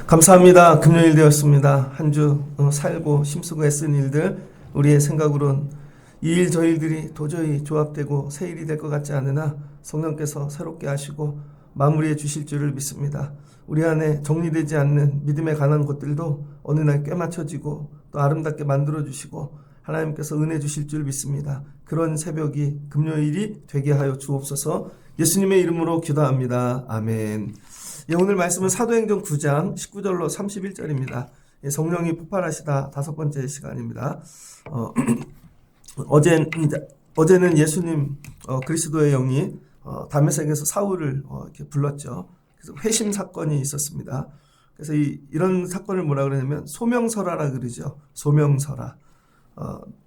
감사합니다. 금요일 되었습니다. 한 주 살고 힘쓰고 애쓴 일들, 우리의 생각으론 이 일 저 일들이 도저히 조합되고 새 일이 될 것 같지 않으나 성령께서 새롭게 하시고 마무리해 주실 줄을 믿습니다. 우리 안에 정리되지 않는 믿음에 관한 것들도 어느 날 꿰맞춰지고 또 아름답게 만들어 주시고 하나님께서 은혜 주실 줄 믿습니다. 그런 새벽이 금요일이 되게 하여 주옵소서. 예수님의 이름으로 기도합니다. 아멘. 오늘 말씀은 사도행전 9장 19절로 31절입니다. 성령이 폭발하시다 5번째 시간입니다. 어제는 예수님 그리스도의 영이 다메섹에서 사울을 이렇게 불렀죠. 그래서 회심 사건이 있었습니다. 그래서 이런 사건을 뭐라 그러냐면 소명설화라 그러죠. 소명설화.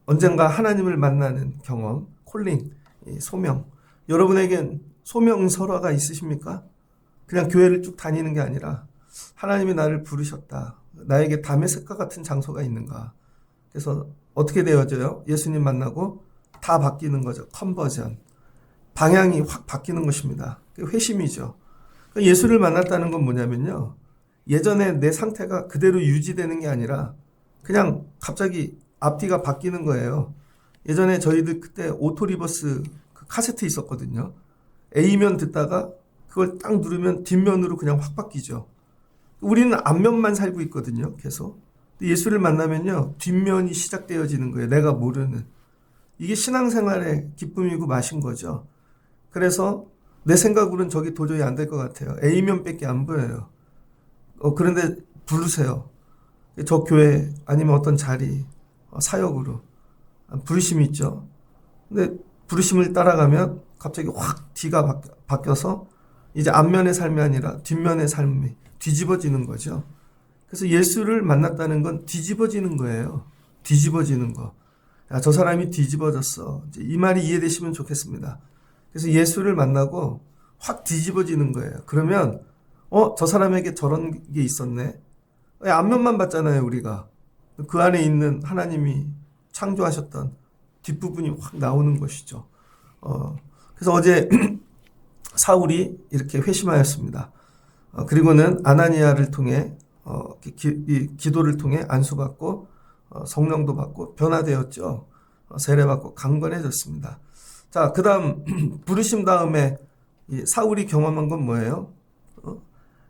언젠가 하나님을 만나는 경험, 콜링, 소명. 여러분에겐 소명설화가 있으십니까? 그냥 교회를 쭉 다니는 게 아니라 하나님이 나를 부르셨다. 나에게 다메섹과 같은 장소가 있는가. 그래서 어떻게 되어져요? 예수님 만나고 다 바뀌는 거죠. 컨버전. 방향이 확 바뀌는 것입니다. 회심이죠. 예수를 만났다는 건 뭐냐면요. 예전에 내 상태가 그대로 유지되는 게 아니라 그냥 갑자기 앞뒤가 바뀌는 거예요. 예전에 저희들 그때 오토리버스 그 카세트 있었거든요. A면 듣다가 그걸 딱 누르면 뒷면으로 그냥 확 바뀌죠. 우리는 앞면만 살고 있거든요. 계속. 예수를 만나면요. 뒷면이 시작되어지는 거예요. 내가 모르는. 이게 신앙생활의 기쁨이고 맛인 거죠. 그래서 내 생각으로는 저기 도저히 안 될 것 같아요. A면밖에 안 보여요. 그런데 부르세요. 저 교회 아니면 어떤 자리, 사역으로. 부르심이 있죠. 근데 부르심을 따라가면 갑자기 확 뒤가 바뀌어서 이제 앞면의 삶이 아니라 뒷면의 삶이 뒤집어지는 거죠. 그래서 예수를 만났다는 건 뒤집어지는 거예요. 뒤집어지는 거. 야, 저 사람이 뒤집어졌어. 이제 이 말이 이해되시면 좋겠습니다. 그래서 예수를 만나고 확 뒤집어지는 거예요. 그러면 저 사람에게 저런 게 있었네. 앞면만 봤잖아요, 우리가. 그 안에 있는 하나님이 창조하셨던 뒷부분이 확 나오는 것이죠. 그래서 어제 사울이 이렇게 회심하였습니다. 그리고는 아나니아를 통해 기도를 통해 안수받고 성령도 받고 변화되었죠. 세례받고 강건해졌습니다. 자, 그 다음 부르심 다음에 사울이 경험한 건 뭐예요?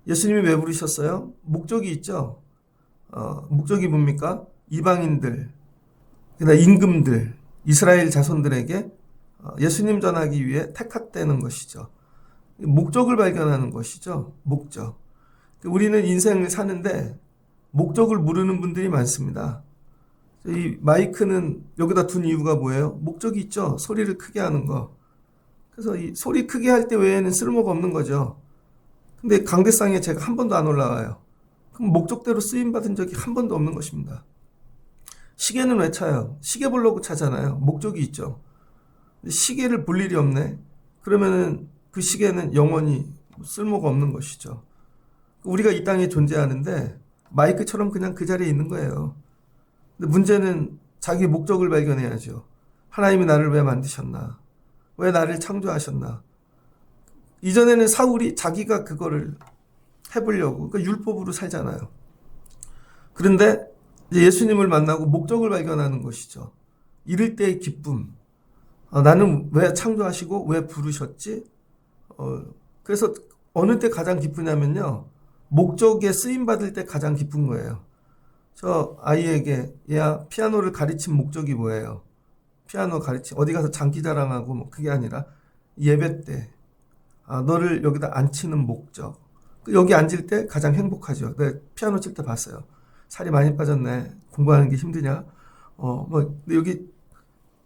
예수님이 왜 부르셨어요? 목적이 있죠. 목적이 뭡니까? 이방인들, 그다음 임금들, 이스라엘 자손들에게 예수님 전하기 위해 택하되는 것이죠. 목적을 발견하는 것이죠. 목적. 우리는 인생을 사는데 목적을 모르는 분들이 많습니다. 이 마이크는 여기다 둔 이유가 뭐예요? 목적이 있죠. 소리를 크게 하는 거. 그래서 이 소리 크게 할 때 외에는 쓸모가 없는 거죠. 근데 강대상에 제가 한 번도 안 올라와요. 그럼 목적대로 쓰임받은 적이 한 번도 없는 것입니다. 시계는 왜 차요? 시계 보려고 차잖아요. 목적이 있죠. 시계를 볼 일이 없네. 그러면은 그 시계는 영원히 쓸모가 없는 것이죠. 우리가 이 땅에 존재하는데 마이크처럼 그냥 그 자리에 있는 거예요. 근데 문제는 자기 목적을 발견해야죠. 하나님이 나를 왜 만드셨나? 왜 나를 창조하셨나? 이전에는 사울이 자기가 그거를 해보려고 그러니까 율법으로 살잖아요. 그런데 이제 예수님을 만나고 목적을 발견하는 것이죠. 이럴 때의 기쁨. 나는 왜 창조하시고 왜 부르셨지? 그래서 어느 때 가장 기쁘냐면요. 목적에 쓰임받을 때 가장 기쁜 거예요. 저 아이에게 얘야 피아노를 가르친 목적이 뭐예요? 피아노 가르치 어디 가서 장기자랑하고 뭐 그게 아니라 예배 때 너를 여기다 앉히는 목적. 여기 앉을 때 가장 행복하죠. 내가 피아노 칠 때 봤어요. 살이 많이 빠졌네. 공부하는 게 힘드냐? 근데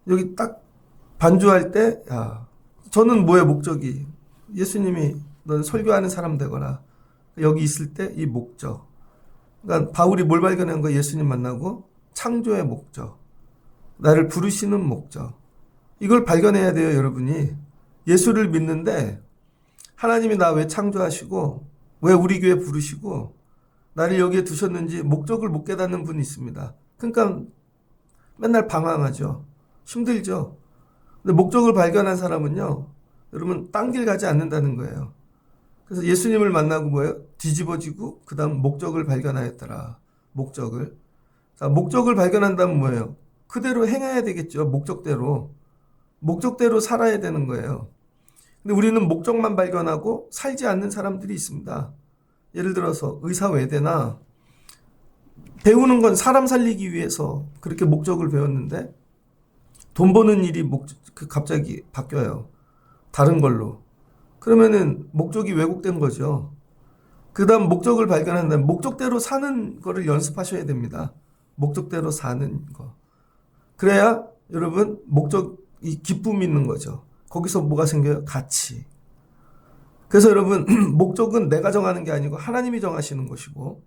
여기 딱 반주할 때, 저는 뭐의 목적이? 예수님이 넌 설교하는 사람 되거라. 여기 있을 때 이 목적. 그러니까 바울이 뭘 발견한 거야? 예수님 만나고 창조의 목적. 나를 부르시는 목적. 이걸 발견해야 돼요, 여러분이. 예수를 믿는데 하나님이 나 왜 창조하시고 왜 우리 교회 부르시고 나를 여기에 두셨는지 목적을 못 깨닫는 분이 있습니다. 그러니까 맨날 방황하죠. 힘들죠. 근데 목적을 발견한 사람은요, 여러분, 딴 길 가지 않는다는 거예요. 그래서 예수님을 만나고 뭐예요? 뒤집어지고, 그 다음 목적을 발견하였더라. 목적을. 자, 목적을 발견한다면 뭐예요? 그대로 행해야 되겠죠. 목적대로. 목적대로 살아야 되는 거예요. 근데 우리는 목적만 발견하고 살지 않는 사람들이 있습니다. 예를 들어서 의사외대나 배우는 건 사람 살리기 위해서 그렇게 목적을 배웠는데 돈 버는 일이 갑자기 바뀌어요. 다른 걸로. 그러면은 목적이 왜곡된 거죠. 그 다음 목적을 발견한다면 목적대로 사는 거를 연습하셔야 됩니다. 목적대로 사는 거. 그래야 여러분 목적이 기쁨이 있는 거죠. 거기서 뭐가 생겨요? 가치. 그래서 여러분 목적은 내가 정하는 게 아니고 하나님이 정하시는 것이고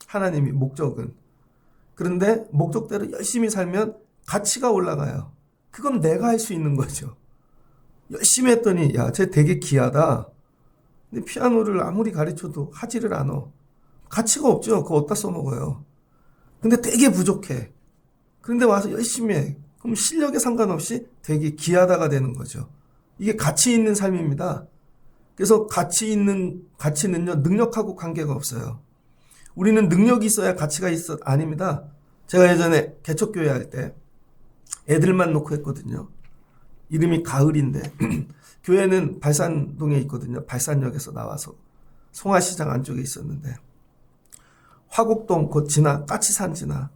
하나님이 목적은. 그런데 목적대로 열심히 살면 가치가 올라가요. 그건 내가 할 수 있는 거죠. 열심히 했더니 야, 쟤 되게 귀하다. 근데 피아노를 아무리 가르쳐도 하지를 않아. 가치가 없죠. 그거 어디다 써먹어요. 근데 되게 부족해. 그런데 와서 열심히 해. 그럼 실력에 상관없이 되게 귀하다가 되는 거죠. 이게 가치 있는 삶입니다. 그래서 가치는요, 능력하고 관계가 없어요. 우리는 능력이 있어야 가치가 있어. 아닙니다. 제가 예전에 개척교회 할 때 애들만 놓고 했거든요. 이름이 가을인데 교회는 발산동에 있거든요. 발산역에서 나와서 송화시장 안쪽에 있었는데 화곡동 곧 지나 까치산 지나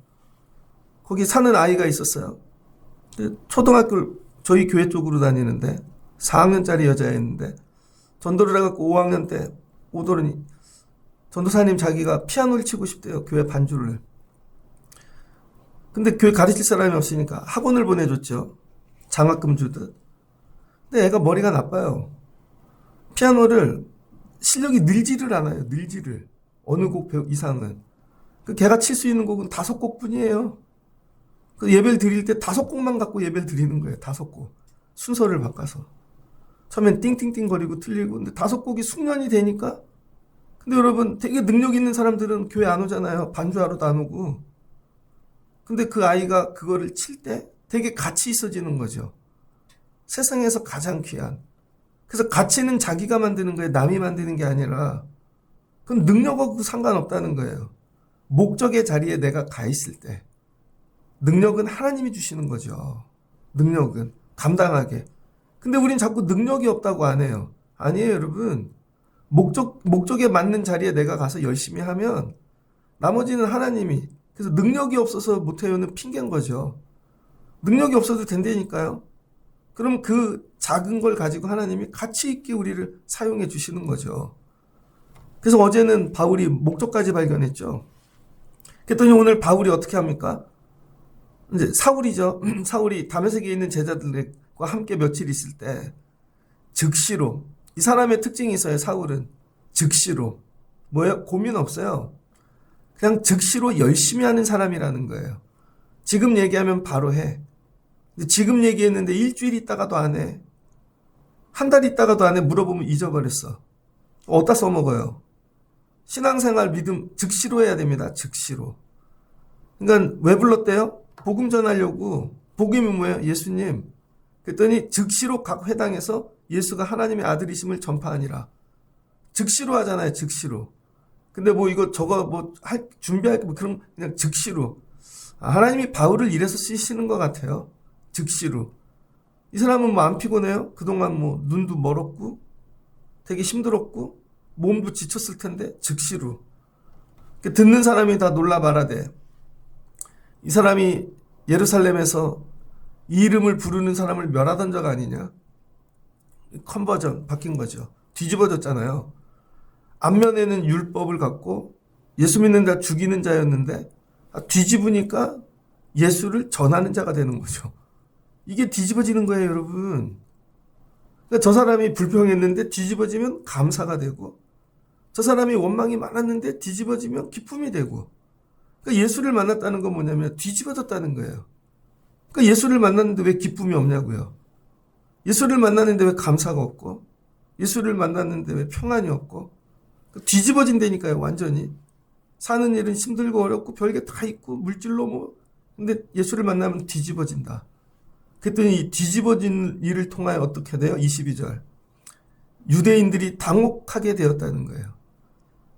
거기 사는 아이가 있었어요. 초등학교를 저희 교회 쪽으로 다니는데 4학년짜리 여자였는데 전도를 해갖고 5학년 때 오더니 전도사님 자기가 피아노를 치고 싶대요. 교회 반주를. 근데 교회 가르칠 사람이 없으니까 학원을 보내줬죠. 장학금 주듯. 근데 애가 머리가 나빠요. 피아노를 실력이 늘지를 않아요. 늘지를. 어느 곡 이상은. 걔가 칠 수 있는 곡은 5곡뿐이에요. 그 예배를 드릴 때 5곡만 갖고 예배를 드리는 거예요. 5곡. 순서를 바꿔서. 처음엔 띵띵띵 거리고 틀리고. 근데 5곡이 숙련이 되니까. 근데 여러분 되게 능력 있는 사람들은 교회 안 오잖아요. 반주하러도 안 오고. 근데 그 아이가 그거를 칠 때 되게 가치 있어지는 거죠. 세상에서 가장 귀한. 그래서 가치는 자기가 만드는 거예요. 남이 만드는 게 아니라. 그건 능력하고 상관없다는 거예요. 목적의 자리에 내가 가 있을 때. 능력은 하나님이 주시는 거죠. 능력은. 감당하게. 근데 우린 자꾸 능력이 없다고 안 해요. 아니에요, 여러분. 목적에 맞는 자리에 내가 가서 열심히 하면 나머지는 하나님이. 그래서 능력이 없어서 못해요는 핑계인 거죠. 능력이 없어도 된다니까요. 그럼 그 작은 걸 가지고 하나님이 가치 있게 우리를 사용해 주시는 거죠. 그래서 어제는 바울이 목적까지 발견했죠. 그랬더니 오늘 바울이 어떻게 합니까? 이제 사울이죠. 사울이 다메섹에 있는 제자들과 함께 며칠 있을 때 즉시로, 이 사람의 특징이 있어요. 사울은 즉시로. 뭐예요? 고민 없어요. 그냥 즉시로 열심히 하는 사람이라는 거예요. 지금 얘기하면 바로 해. 근데 지금 얘기했는데 일주일 있다가도 안 해. 한 달 있다가도 안 해. 물어보면 잊어버렸어. 어디다 써먹어요? 신앙생활 믿음 즉시로 해야 됩니다. 즉시로. 그러니까 왜 불렀대요? 복음 전하려고. 복음이 뭐예요? 예수님. 그랬더니 즉시로 각 회당에서 예수가 하나님의 아들이심을 전파하니라. 즉시로 하잖아요. 즉시로. 근데 뭐 이거 저거 뭐 준비할 거 그럼 그냥 즉시로. 하나님이 바울을 이래서 쓰시는 것 같아요. 즉시로. 이 사람은 뭐 안 피곤해요? 그동안 뭐 눈도 멀었고 되게 힘들었고 몸도 지쳤을 텐데 즉시로. 듣는 사람이 다 놀라 말하되 이 사람이 예루살렘에서 이 이름을 부르는 사람을 멸하던 자가 아니냐. 컨버전 바뀐 거죠. 뒤집어졌잖아요. 앞면에는 율법을 갖고 예수 믿는 자 죽이는 자였는데 뒤집으니까 예수를 전하는 자가 되는 거죠. 이게 뒤집어지는 거예요, 여러분. 그러니까 저 사람이 불평했는데 뒤집어지면 감사가 되고 저 사람이 원망이 많았는데 뒤집어지면 기쁨이 되고 그러니까 예수를 만났다는 건 뭐냐면 뒤집어졌다는 거예요. 그러니까 예수를 만났는데 왜 기쁨이 없냐고요. 예수를 만났는데 왜 감사가 없고 예수를 만났는데 왜 평안이 없고 뒤집어진다니까요. 완전히. 사는 일은 힘들고 어렵고 별게 다 있고 물질로 뭐 근데 예수를 만나면 뒤집어진다. 그랬더니 이 뒤집어진 일을 통하여 어떻게 돼요? 22절. 유대인들이 당혹하게 되었다는 거예요.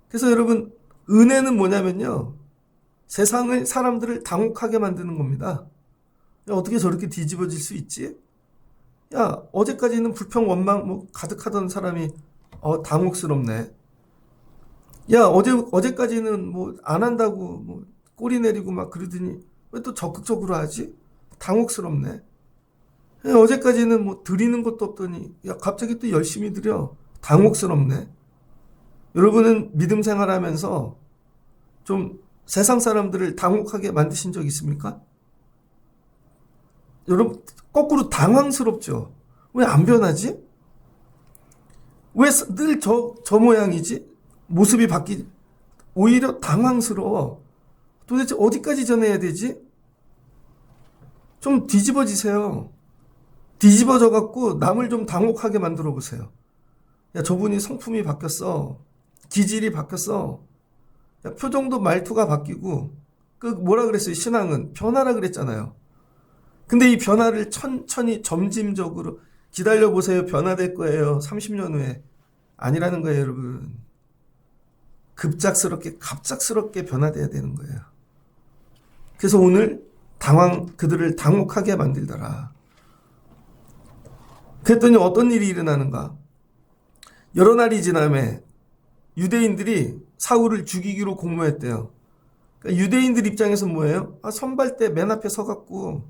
그래서 여러분, 은혜는 뭐냐면요. 세상의 사람들을 당혹하게 만드는 겁니다. 야, 어떻게 저렇게 뒤집어질 수 있지? 야, 어제까지는 불평, 원망 뭐 가득하던 사람이 당혹스럽네. 야, 어제까지는 뭐 안 한다고 뭐 꼬리 내리고 막 그러더니 왜 또 적극적으로 하지? 당혹스럽네. 야, 어제까지는 뭐 드리는 것도 없더니 야, 갑자기 또 열심히 드려. 당혹스럽네. 여러분은 믿음 생활하면서 좀 세상 사람들을 당혹하게 만드신 적 있습니까? 여러분, 거꾸로 당황스럽죠. 왜 안 변하지? 왜 늘 저 모양이지? 모습이 오히려 당황스러워. 도대체 어디까지 전해야 되지? 좀 뒤집어지세요. 뒤집어져 갖고 남을 좀 당혹하게 만들어 보세요. 야, 저분이 성품이 바뀌었어. 기질이 바뀌었어. 야, 표정도 말투가 바뀌고, 뭐라 그랬어요? 신앙은 변화라 그랬잖아요. 근데 이 변화를 천천히 점진적으로 기다려보세요. 변화될 거예요. 30년 후에. 아니라는 거예요, 여러분. 갑작스럽게 변화돼야 되는 거예요. 그래서 오늘 그들을 당혹하게 만들더라. 그랬더니 어떤 일이 일어나는가? 여러 날이 지남에 유대인들이 사울을 죽이기로 공모했대요. 그러니까 유대인들 입장에서 뭐예요? 선발대 맨 앞에 서갖고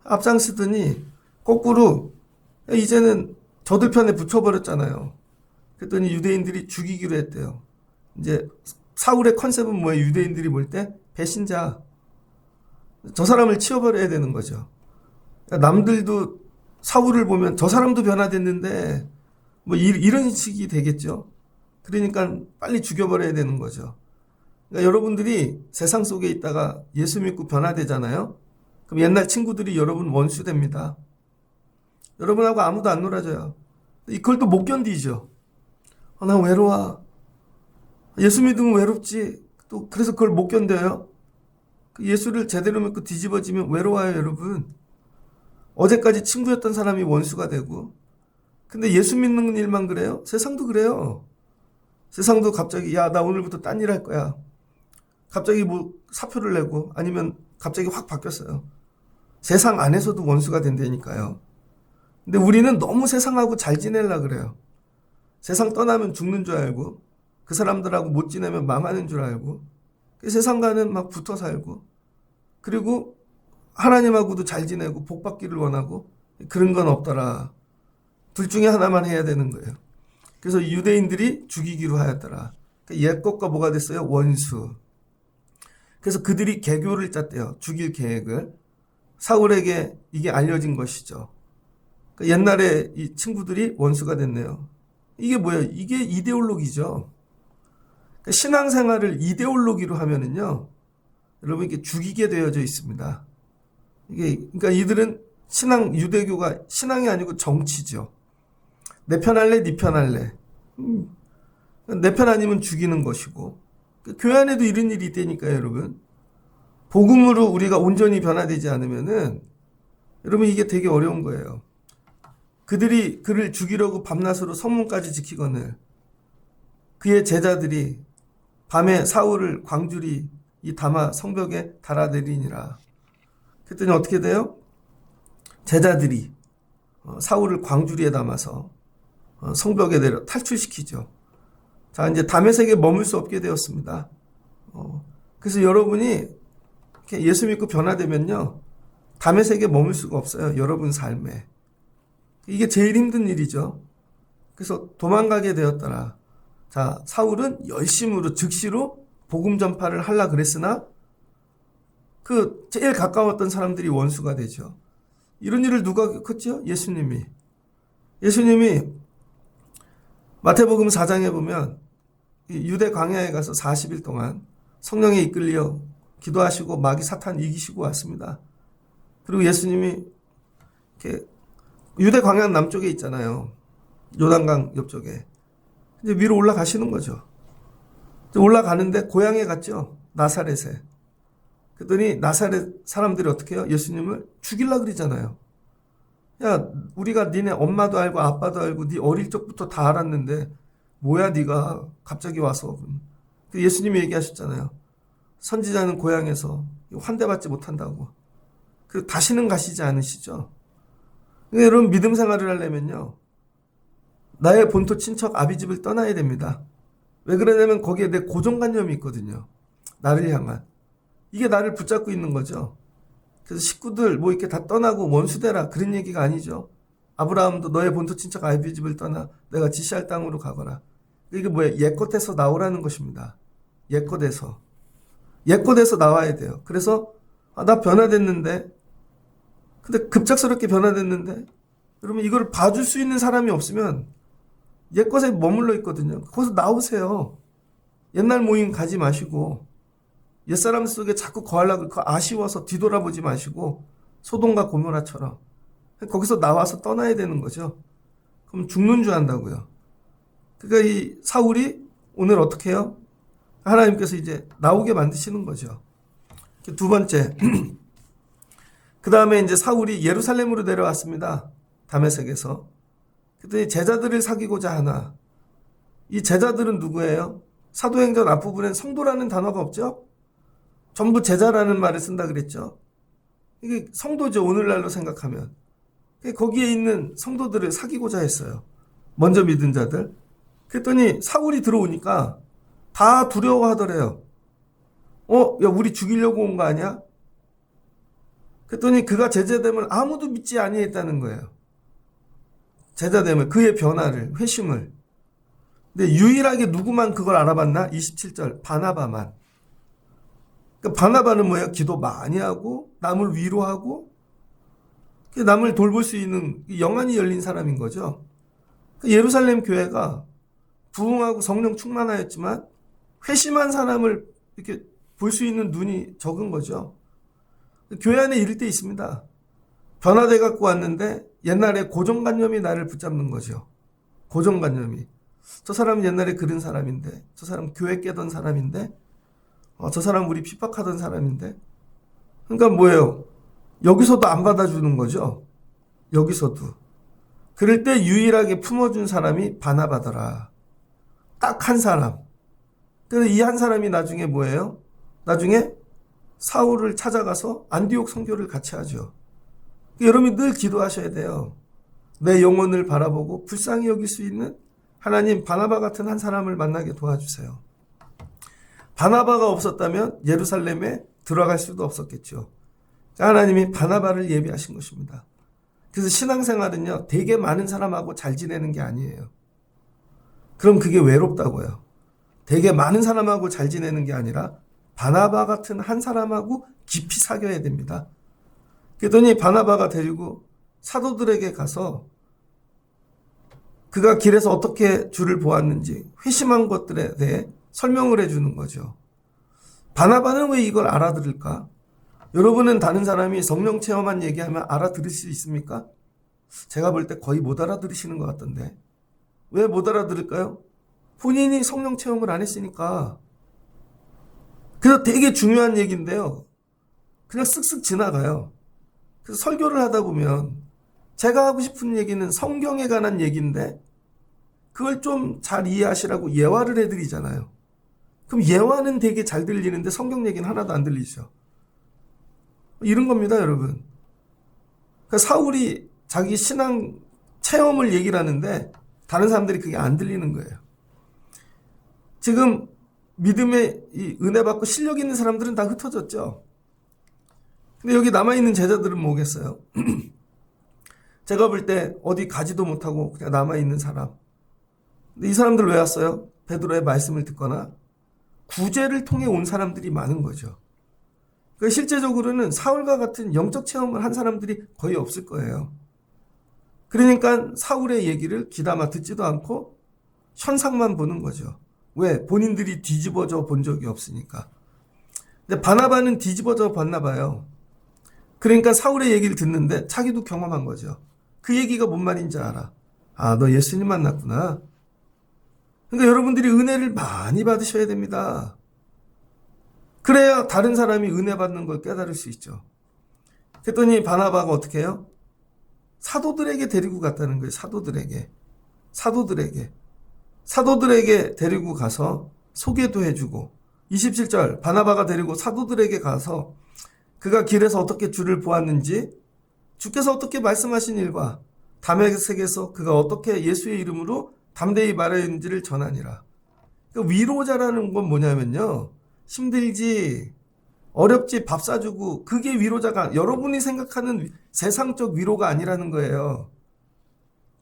앞장서더니 거꾸로 이제는 저들 편에 붙여버렸잖아요. 그랬더니 유대인들이 죽이기로 했대요. 이제 사울의 컨셉은 뭐예요? 유대인들이 볼 때 배신자. 저 사람을 치워버려야 되는 거죠. 그러니까 남들도 사울을 보면 저 사람도 변화됐는데 뭐 이런 식이 되겠죠. 그러니까 빨리 죽여버려야 되는 거죠. 그러니까 여러분들이 세상 속에 있다가 예수 믿고 변화되잖아요. 그럼 옛날 친구들이 여러분 원수 됩니다. 여러분하고 아무도 안 놀아줘요. 이걸 또 못 견디죠. 나 외로워. 예수 믿으면 외롭지. 또 그래서 그걸 못 견뎌요. 예수를 제대로 믿고 뒤집어지면 외로워요, 여러분. 어제까지 친구였던 사람이 원수가 되고. 근데 예수 믿는 일만 그래요? 세상도 그래요. 세상도 갑자기 야, 나 오늘부터 딴 일 할 거야. 갑자기 뭐 사표를 내고 아니면 갑자기 확 바뀌었어요. 세상 안에서도 원수가 된다니까요. 근데 우리는 너무 세상하고 잘 지내려고 그래요. 세상 떠나면 죽는 줄 알고 그 사람들하고 못 지내면 망하는 줄 알고 세상과는 막 붙어 살고 그리고 하나님하고도 잘 지내고 복 받기를 원하고 그런 건 없더라. 둘 중에 하나만 해야 되는 거예요. 그래서 유대인들이 죽이기로 하였더라. 옛 것과 뭐가 됐어요? 원수. 그래서 그들이 계교를 짰대요. 죽일 계획을. 사울에게 이게 알려진 것이죠. 옛날에 이 친구들이 원수가 됐네요. 이게 뭐예요? 이게 이데올로기죠. 신앙생활을 이데올로기로 하면은요, 여러분 이게 죽이게 되어져 있습니다. 그러니까 이들은 유대교가 신앙이 아니고 정치죠. 내 편 할래, 네 편 할래. 내 편 아니면 죽이는 것이고. 교회 안에도 이런 일이 있다니까요, 여러분. 복음으로 우리가 온전히 변화되지 않으면은, 여러분 이게 되게 어려운 거예요. 그들이 그를 죽이려고 밤낮으로 성문까지 지키거늘 그의 제자들이 밤에 사울을 광주리 이 다마 성벽에 달아내리니라. 그랬더니 어떻게 돼요? 제자들이 사울을 광주리에 담아서 성벽에 내려 탈출시키죠. 자, 이제 다메섹에 머물 수 없게 되었습니다. 그래서 여러분이 예수 믿고 변화되면요, 다메섹에 머물 수가 없어요. 여러분 삶에. 이게 제일 힘든 일이죠. 그래서 도망가게 되었더라. 자, 사울은 열심으로 즉시로 복음 전파를 하려 그랬으나 그 제일 가까웠던 사람들이 원수가 되죠. 이런 일을 누가 겪었죠? 예수님이. 예수님이 마태복음 4장에 보면 유대 광야에 가서 40일 동안 성령에 이끌려 기도하시고 마귀 사탄 이기시고 왔습니다. 그리고 예수님이 이렇게 유대 광야 남쪽에 있잖아요. 요단강 옆쪽에. 이제 위로 올라가시는 거죠. 올라가는데 고향에 갔죠. 나사렛에. 그랬더니 나사렛 사람들이 어떻게 해요? 예수님을 죽이려고 그러잖아요. 야, 우리가 니네 엄마도 알고 아빠도 알고 네 어릴 적부터 다 알았는데 뭐야 네가 갑자기 와서. 예수님이 얘기하셨잖아요. 선지자는 고향에서 환대받지 못한다고. 다시는 가시지 않으시죠. 그러니까 여러분 믿음 생활을 하려면요, 나의 본토 친척 아비집을 떠나야 됩니다. 왜 그러냐면 거기에 내 고정관념이 있거든요. 나를 향한. 이게 나를 붙잡고 있는 거죠. 그래서 식구들 뭐 이렇게 다 떠나고 원수되라 그런 얘기가 아니죠. 아브라함도 너의 본토 친척 아비집을 떠나 내가 지시할 땅으로 가거라. 이게 뭐예요? 옛것에서 나오라는 것입니다. 옛것에서 나와야 돼요. 그래서 나 변화됐는데, 근데 급작스럽게 변화됐는데, 여러분 이걸 봐줄 수 있는 사람이 없으면 옛것에 머물러 있거든요. 거기서 나오세요. 옛날 모임 가지 마시고 옛사람 속에 자꾸 거하려고 아쉬워서 뒤돌아보지 마시고 소돔과 고모라처럼 거기서 나와서 떠나야 되는 거죠. 그럼 죽는 줄 안다고요. 그러니까 이 사울이 오늘 어떻게 해요? 하나님께서 이제 나오게 만드시는 거죠. 두 번째, 그 다음에 이제 사울이 예루살렘으로 내려왔습니다. 다메섹에서. 그랬더니 제자들을 사귀고자 하나. 이 제자들은 누구예요? 사도행전 앞부분엔 성도라는 단어가 없죠? 전부 제자라는 말을 쓴다 그랬죠. 이게 성도죠, 오늘날로 생각하면. 거기에 있는 성도들을 사귀고자 했어요. 먼저 믿은 자들. 그랬더니 사울이 들어오니까 다 두려워하더래요. 야, 우리 죽이려고 온 거 아니야? 그랬더니 그가 제자됨을 아무도 믿지 아니했다는 거예요. 제자됨을, 그의 변화를, 회심을. 근데 유일하게 누구만 그걸 알아봤나? 27절, 바나바만. 그러니까 바나바는 뭐예요? 기도 많이 하고 남을 위로하고 남을 돌볼 수 있는 영안이 열린 사람인 거죠. 예루살렘 교회가 부흥하고 성령 충만하였지만 회심한 사람을 이렇게 볼 수 있는 눈이 적은 거죠. 교회 안에 이럴 때 있습니다. 변화돼 갖고 왔는데 옛날에 고정관념이 나를 붙잡는 거죠. 고정관념이. 저 사람은 옛날에 그런 사람인데, 저 사람 교회 깨던 사람인데, 저 사람 우리 핍박하던 사람인데. 그러니까 뭐예요? 여기서도 안 받아주는 거죠. 여기서도. 그럴 때 유일하게 품어준 사람이 바나바더라. 딱 한 사람. 그래서 이 한 사람이 나중에 뭐예요? 나중에 사울을 찾아가서 안디옥 선교를 같이 하죠. 여러분이 늘 기도하셔야 돼요. 내 영혼을 바라보고 불쌍히 여길 수 있는 하나님, 바나바 같은 한 사람을 만나게 도와주세요. 바나바가 없었다면 예루살렘에 들어갈 수도 없었겠죠. 하나님이 바나바를 예비하신 것입니다. 그래서 신앙생활은요, 되게 많은 사람하고 잘 지내는 게 아니에요. 그럼 그게 외롭다고요. 되게 많은 사람하고 잘 지내는 게 아니라 바나바 같은 한 사람하고 깊이 사귀어야 됩니다. 그랬더니 바나바가 데리고 사도들에게 가서 그가 길에서 어떻게 주를 보았는지 회심한 것들에 대해 설명을 해주는 거죠. 바나바는 왜 이걸 알아들을까? 여러분은 다른 사람이 성령 체험한 얘기하면 알아들을 수 있습니까? 제가 볼 때 거의 못 알아들으시는 것 같던데. 왜 못 알아들을까요? 본인이 성령 체험을 안 했으니까. 그래서 되게 중요한 얘기인데요. 그냥 쓱쓱 지나가요. 그래서 설교를 하다 보면 제가 하고 싶은 얘기는 성경에 관한 얘기인데 그걸 좀 잘 이해하시라고 예화를 해드리잖아요. 그럼 예화는 되게 잘 들리는데 성경 얘기는 하나도 안 들리죠. 이런 겁니다, 여러분. 그러니까 사울이 자기 신앙 체험을 얘기를 하는데 다른 사람들이 그게 안 들리는 거예요. 지금 믿음에 이 은혜 받고 실력 있는 사람들은 다 흩어졌죠. 근데 여기 남아있는 제자들은 뭐겠어요? 제가 볼 때 어디 가지도 못하고 그냥 남아있는 사람. 근데 이 사람들 왜 왔어요? 베드로의 말씀을 듣거나 구제를 통해 온 사람들이 많은 거죠. 그러니까 실제적으로는 사울과 같은 영적 체험을 한 사람들이 거의 없을 거예요. 그러니까 사울의 얘기를 귀담아 듣지도 않고 현상만 보는 거죠. 왜? 본인들이 뒤집어져 본 적이 없으니까. 근데 바나바는 뒤집어져 봤나 봐요. 그러니까 사울의 얘기를 듣는데 자기도 경험한 거죠. 그 얘기가 뭔 말인지 알아. 아, 너 예수님 만났구나. 그러니까 여러분들이 은혜를 많이 받으셔야 됩니다. 그래야 다른 사람이 은혜 받는 걸 깨달을 수 있죠. 그랬더니 바나바가 어떻게 해요? 사도들에게 데리고 갔다는 거예요. 사도들에게 데리고 가서 소개도 해주고 27절 바나바가 데리고 사도들에게 가서 그가 길에서 어떻게 주를 보았는지 주께서 어떻게 말씀하신 일과 다메섹에서 그가 어떻게 예수의 이름으로 담대히 말했는지를 전하니라. 그러니까 위로자라는 건 뭐냐면요. 힘들지 어렵지 밥 사주고 그게 위로자가 여러분이 생각하는 세상적 위로가 아니라는 거예요.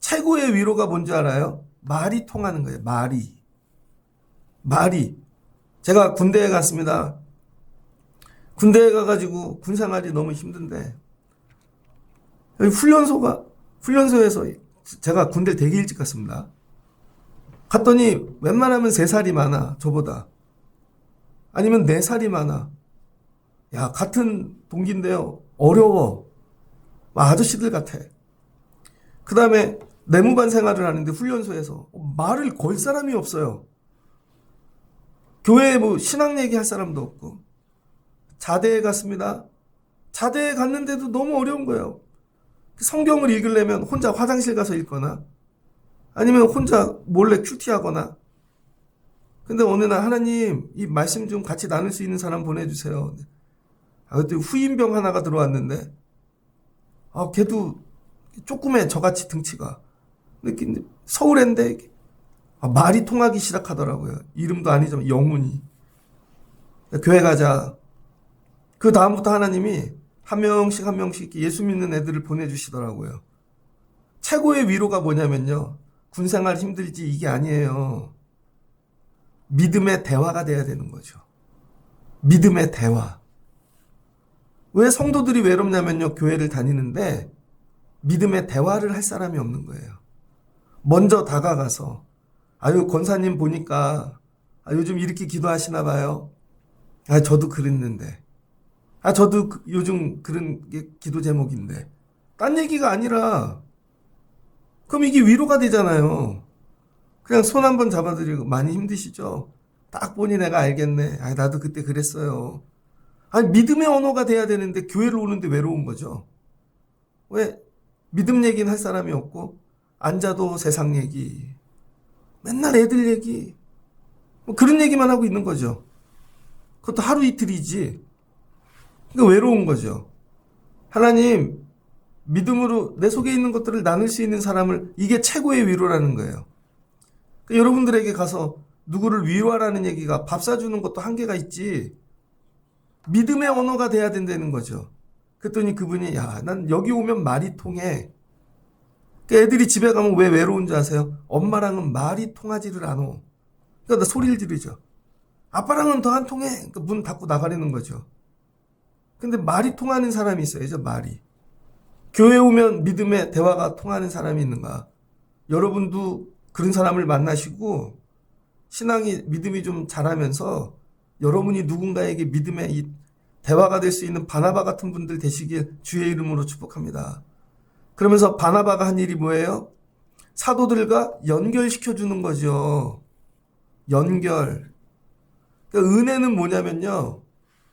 최고의 위로가 뭔지 알아요? 말이 통하는 거예요. 말이. 제가 군대에 갔습니다. 군대에 가가지고 군생활이 너무 힘든데 여기 훈련소에서 제가 군대 되게 일찍 갔습니다. 갔더니 웬만하면 3살이 많아 저보다. 아니면 4살이 많아. 야 같은 동기인데요. 어려워. 아저씨들 같아. 그 다음에 내무반 생활을 하는데 훈련소에서 말을 걸 사람이 없어요. 교회에 뭐 신앙 얘기할 사람도 없고. 자대에 갔습니다. 자대에 갔는데도 너무 어려운 거예요. 성경을 읽으려면 혼자 화장실 가서 읽거나 아니면 혼자 몰래 큐티하거나. 근데 어느 날 하나님 이 말씀 좀 같이 나눌 수 있는 사람 보내주세요. 그때 후임병 하나가 들어왔는데 걔도 조그매 저같이 등치가. 근데 서울인데 말이 통하기 시작하더라고요. 이름도 아니지만 영훈이. 교회 가자. 그 다음부터 하나님이 한 명씩 예수 믿는 애들을 보내주시더라고요. 최고의 위로가 뭐냐면요. 군생활 힘들지 이게 아니에요. 믿음의 대화가 돼야 되는 거죠. 믿음의 대화. 왜 성도들이 외롭냐면요. 교회를 다니는데 믿음의 대화를 할 사람이 없는 거예요. 먼저 다가가서 권사님 보니까 요즘 이렇게 기도하시나 봐요. 저도 그랬는데. 저도 요즘 그런 게 기도 제목인데. 딴 얘기가 아니라 그럼 이게 위로가 되잖아요. 그냥 손 한번 잡아드리고 많이 힘드시죠? 딱 보니 내가 알겠네. 나도 그때 그랬어요. 믿음의 언어가 돼야 되는데 교회를 오는데 외로운 거죠. 왜? 믿음 얘기는 할 사람이 없고 앉아도 세상 얘기. 맨날 애들 얘기. 그런 얘기만 하고 있는 거죠. 그것도 하루 이틀이지. 그러니까 외로운 거죠. 하나님, 믿음으로 내 속에 있는 것들을 나눌 수 있는 사람을 이게 최고의 위로라는 거예요. 그러니까 여러분들에게 가서 누구를 위로하라는 얘기가 밥 사주는 것도 한계가 있지. 믿음의 언어가 돼야 된다는 거죠. 그랬더니 그분이 난 여기 오면 말이 통해. 그러니까 애들이 집에 가면 왜 외로운 줄 아세요? 엄마랑은 말이 통하지를 않아. 그러니까 나 소리를 지르죠. 아빠랑은 더 안 통해. 그러니까 문 닫고 나가려는 거죠. 근데 말이 통하는 사람이 있어야죠. 말이. 교회 오면 믿음의 대화가 통하는 사람이 있는가? 여러분도 그런 사람을 만나시고 믿음이 좀 자라면서 여러분이 누군가에게 믿음의 이 대화가 될 수 있는 바나바 같은 분들 되시길 주의 이름으로 축복합니다. 그러면서 바나바가 한 일이 뭐예요? 사도들과 연결시켜 주는 거죠. 연결. 그러니까 은혜는 뭐냐면요.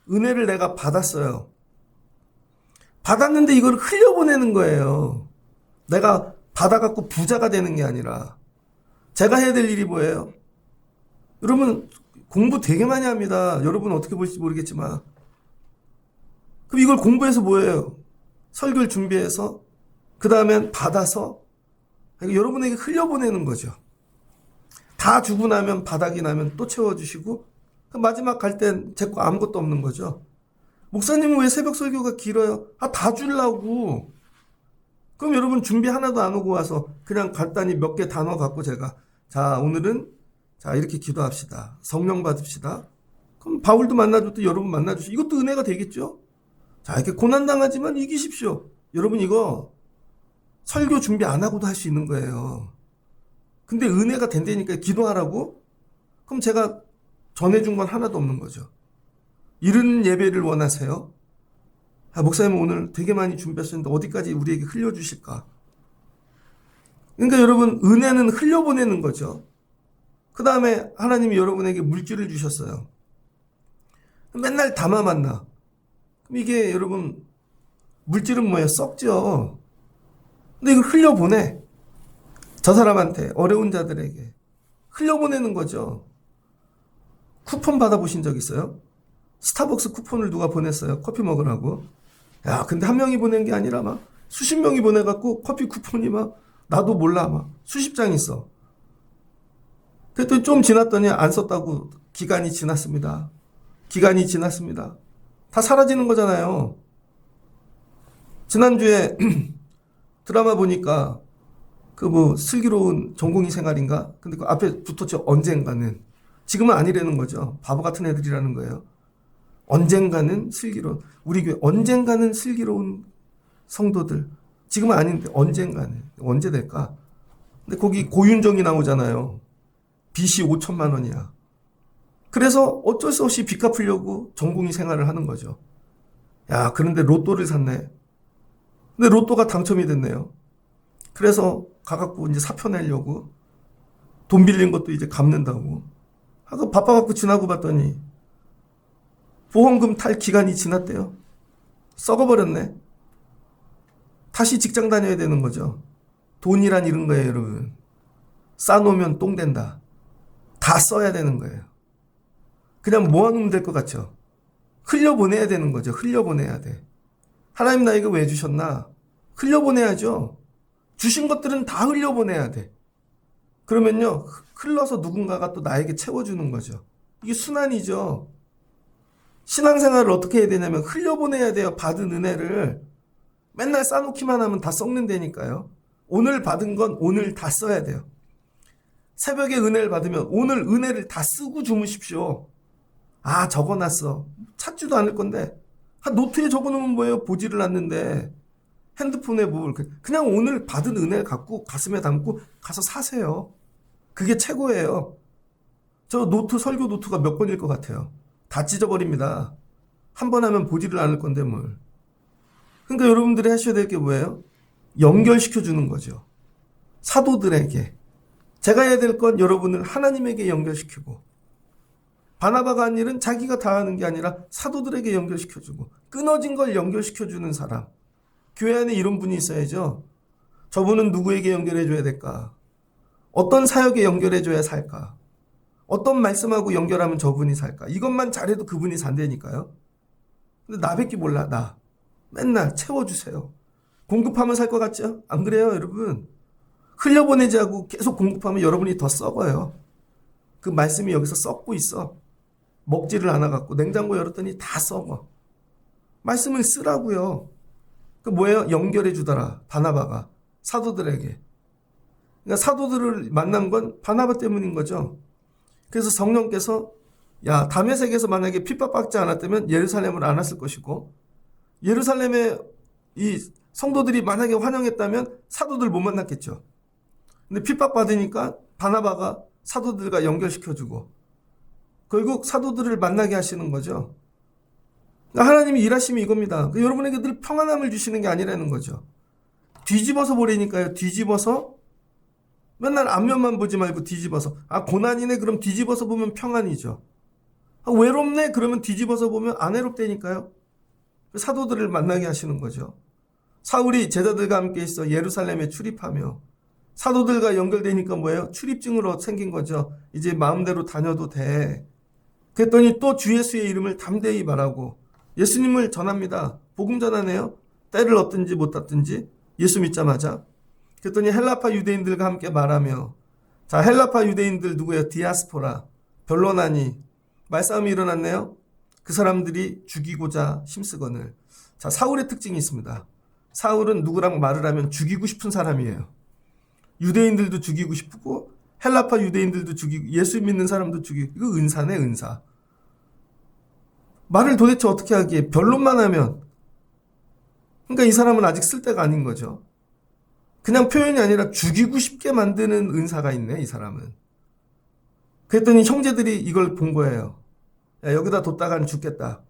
은혜를 내가 받았어요. 받았는데 이걸 흘려보내는 거예요. 내가 받아갖고 부자가 되는 게 아니라. 제가 해야 될 일이 뭐예요? 여러분 공부 되게 많이 합니다. 여러분 어떻게 볼지 모르겠지만. 그럼 이걸 공부해서 뭐예요? 설교를 준비해서 그 다음엔 받아서 여러분에게 흘려보내는 거죠. 다 주고 나면 바닥이 나면 또 채워주시고 마지막 갈 땐 제 거 아무것도 없는 거죠. 목사님은 왜 새벽 설교가 길어요? 다 주려고. 그럼 여러분 준비 하나도 안 오고 와서 그냥 간단히 몇 개 단어 갖고 제가 오늘은 이렇게 기도합시다. 성령 받읍시다. 그럼 바울도 만나줬고 여러분 만나주시고 이것도 은혜가 되겠죠? 이렇게 고난당하지만 이기십시오. 여러분 이거 설교 준비 안 하고도 할 수 있는 거예요. 근데 은혜가 된다니까 기도하라고? 그럼 제가 전해준 건 하나도 없는 거죠. 이런 예배를 원하세요? 목사님 오늘 되게 많이 준비하셨는데 어디까지 우리에게 흘려주실까? 그러니까 여러분 은혜는 흘려보내는 거죠. 그 다음에 하나님이 여러분에게 물질을 주셨어요. 맨날 담아 만나. 그럼 이게 여러분 물질은 뭐예요? 썩죠. 근데 이걸 흘려보내. 저 사람한테, 어려운 자들에게. 흘려보내는 거죠. 쿠폰 받아보신 적 있어요? 스타벅스 쿠폰을 누가 보냈어요. 커피 먹으라고. 야, 근데 한 명이 보낸 게 아니라 막 수십 명이 보내갖고 커피 쿠폰이 막 나도 몰라 막 수십 장 있어. 그랬더니 좀 지났더니 안 썼다고 기간이 지났습니다. 기간이 지났습니다. 다 사라지는 거잖아요. 지난주에 드라마 보니까 그 뭐 슬기로운 전공의 생활인가? 근데 그 앞에 붙었죠. 언젠가는. 지금은 아니라는 거죠. 바보 같은 애들이라는 거예요. 언젠가는 슬기로운, 우리 교회 언젠가는 슬기로운 성도들. 지금은 아닌데 언젠가는. 언제 될까? 근데 거기 고윤정이 나오잖아요. 빚이 5천만 원이야. 그래서 어쩔 수 없이 빚 갚으려고 전공의 생활을 하는 거죠. 야, 그런데 로또를 샀네. 근데 로또가 당첨이 됐네요. 그래서 가갖고 이제 사표 내려고 돈 빌린 것도 이제 갚는다고 하고 바빠갖고 지나고 봤더니 보험금 탈 기간이 지났대요. 썩어버렸네. 다시 직장 다녀야 되는 거죠. 돈이란 이런 거예요, 여러분. 싸놓으면 똥 된다. 다 써야 되는 거예요. 그냥 모아놓으면 될 것 같죠. 흘려보내야 되는 거죠. 흘려보내야 돼. 하나님 나 이거 왜 주셨나? 흘려보내야죠. 주신 것들은 다 흘려보내야 돼. 그러면요, 흘러서 누군가가 또 나에게 채워주는 거죠. 이게 순환이죠. 신앙생활을 어떻게 해야 되냐면 흘려보내야 돼요. 받은 은혜를. 맨날 싸놓기만 하면 다 썩는다니까요. 오늘 받은 건 오늘 다 써야 돼요. 새벽에 은혜를 받으면 오늘 은혜를 다 쓰고 주무십시오. 아, 적어놨어. 찾지도 않을 건데. 노트에 적어놓으면 뭐예요? 보지를 않는데. 핸드폰에 뭘. 그냥 오늘 받은 은혜를 갖고 가슴에 담고 가서 사세요. 그게 최고예요. 저 노트, 설교 노트가 몇 권일 것 같아요. 다 찢어버립니다. 한 번 하면 보지를 않을 건데 뭘. 그러니까 여러분들이 하셔야 될 게 뭐예요? 연결시켜주는 거죠. 사도들에게. 제가 해야 될 건 여러분을 하나님에게 연결시키고, 바나바가 한 일은 자기가 다 하는 게 아니라 사도들에게 연결시켜주고, 끊어진 걸 연결시켜주는 사람. 교회 안에 이런 분이 있어야죠. 저분은 누구에게 연결해줘야 될까? 어떤 사역에 연결해줘야 살까? 어떤 말씀하고 연결하면 저분이 살까? 이것만 잘해도 그분이 산다니까요. 근데 나밖에 몰라, 나. 맨날 채워주세요. 공급하면 살 것 같죠? 안 그래요, 여러분? 흘려보내지 않고 계속 공급하면 여러분이 더 썩어요. 그 말씀이 여기서 썩고 있어. 먹지를 않아갖고 냉장고 열었더니 다 썩어. 말씀을 쓰라고요. 그 뭐예요? 연결해 주더라. 바나바가 사도들에게. 그러니까 사도들을 만난 건 바나바 때문인 거죠. 그래서 성령께서 야, 다메섹에서 만약에 핍박받지 않았다면 예루살렘을 안 왔을 것이고, 예루살렘에 이 성도들이 만약에 환영했다면 사도들 못 만났겠죠. 근데 핍박받으니까 바나바가 사도들과 연결시켜주고 결국 사도들을 만나게 하시는 거죠. 하나님이 일하심이 이겁니다. 여러분에게 늘 평안함을 주시는 게 아니라는 거죠. 뒤집어서 보라니까요. 뒤집어서 맨날 앞면만 보지 말고 뒤집어서. 아, 고난이네. 그럼 뒤집어서 보면 평안이죠. 아, 외롭네. 그러면 뒤집어서 보면 안 외롭다니까요. 사도들을 만나게 하시는 거죠. 사울이 제자들과 함께 있어 예루살렘에 출입하며 사도들과 연결되니까 뭐예요? 출입증으로 생긴 거죠. 이제 마음대로 다녀도 돼. 그랬더니 또 주 예수의 이름을 담대히 말하고 예수님을 전합니다. 복음 전하네요. 때를 얻든지 못 얻든지 예수 믿자마자. 그랬더니 헬라파 유대인들과 함께 말하며, 자, 헬라파 유대인들 누구예요? 디아스포라. 변론하니 말싸움이 일어났네요. 그 사람들이 죽이고자 힘쓰거늘. 자, 사울의 특징이 있습니다. 사울은 누구랑 말을 하면 죽이고 싶은 사람이에요. 유대인들도 죽이고 싶고 헬라파 유대인들도 죽이고 예수 믿는 사람도 죽이고. 이거 은사네, 은사. 말을 도대체 어떻게 하기에 변론만 하면. 그러니까 이 사람은 아직 쓸 때가 아닌 거죠. 그냥 표현이 아니라 죽이고 싶게 만드는 은사가 있네, 이 사람은. 그랬더니 형제들이 이걸 본 거예요. 야, 여기다 뒀다간 죽겠다.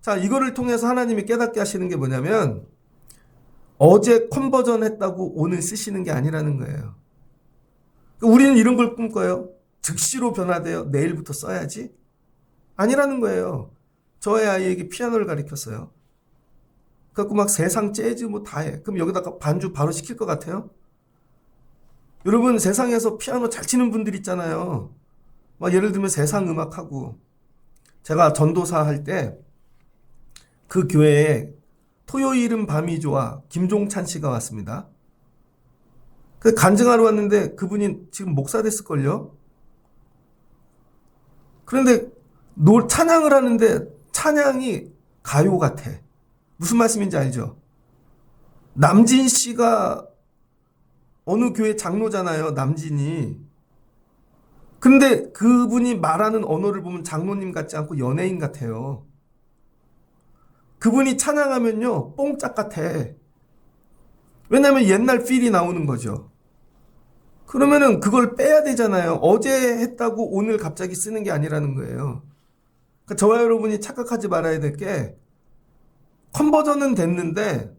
자, 이거를 통해서 하나님이 깨닫게 하시는 게 뭐냐면 어제 컨버전 했다고 오늘 쓰시는 게 아니라는 거예요. 우리는 이런 걸 꿈꿔요. 즉시로 변화되어 내일부터 써야지. 아니라는 거예요. 저의 아이에게 피아노를 가르쳤어요. 그래갖고 막 세상 재즈 뭐 다 해. 그럼 여기다가 반주 바로 시킬 것 같아요? 여러분, 세상에서 피아노 잘 치는 분들 있잖아요. 막 예를 들면 세상 음악하고. 제가 전도사 할 때 그 교회에 토요일은 밤이 좋아 김종찬 씨가 왔습니다. 그 간증하러 왔는데 그분이 지금 목사 됐을걸요? 그런데 찬양을 하는데 찬양이 가요 같아. 무슨 말씀인지 알죠? 남진 씨가 어느 교회 장로잖아요, 남진이. 근데 그분이 말하는 언어를 보면 장로님 같지 않고 연예인 같아요. 그분이 찬양하면요, 뽕짝 같아. 왜냐면 옛날 필이 나오는 거죠. 그러면은 그걸 빼야 되잖아요. 어제 했다고 오늘 갑자기 쓰는 게 아니라는 거예요. 그러니까 저와 여러분이 착각하지 말아야 될 게, 컨버전은 됐는데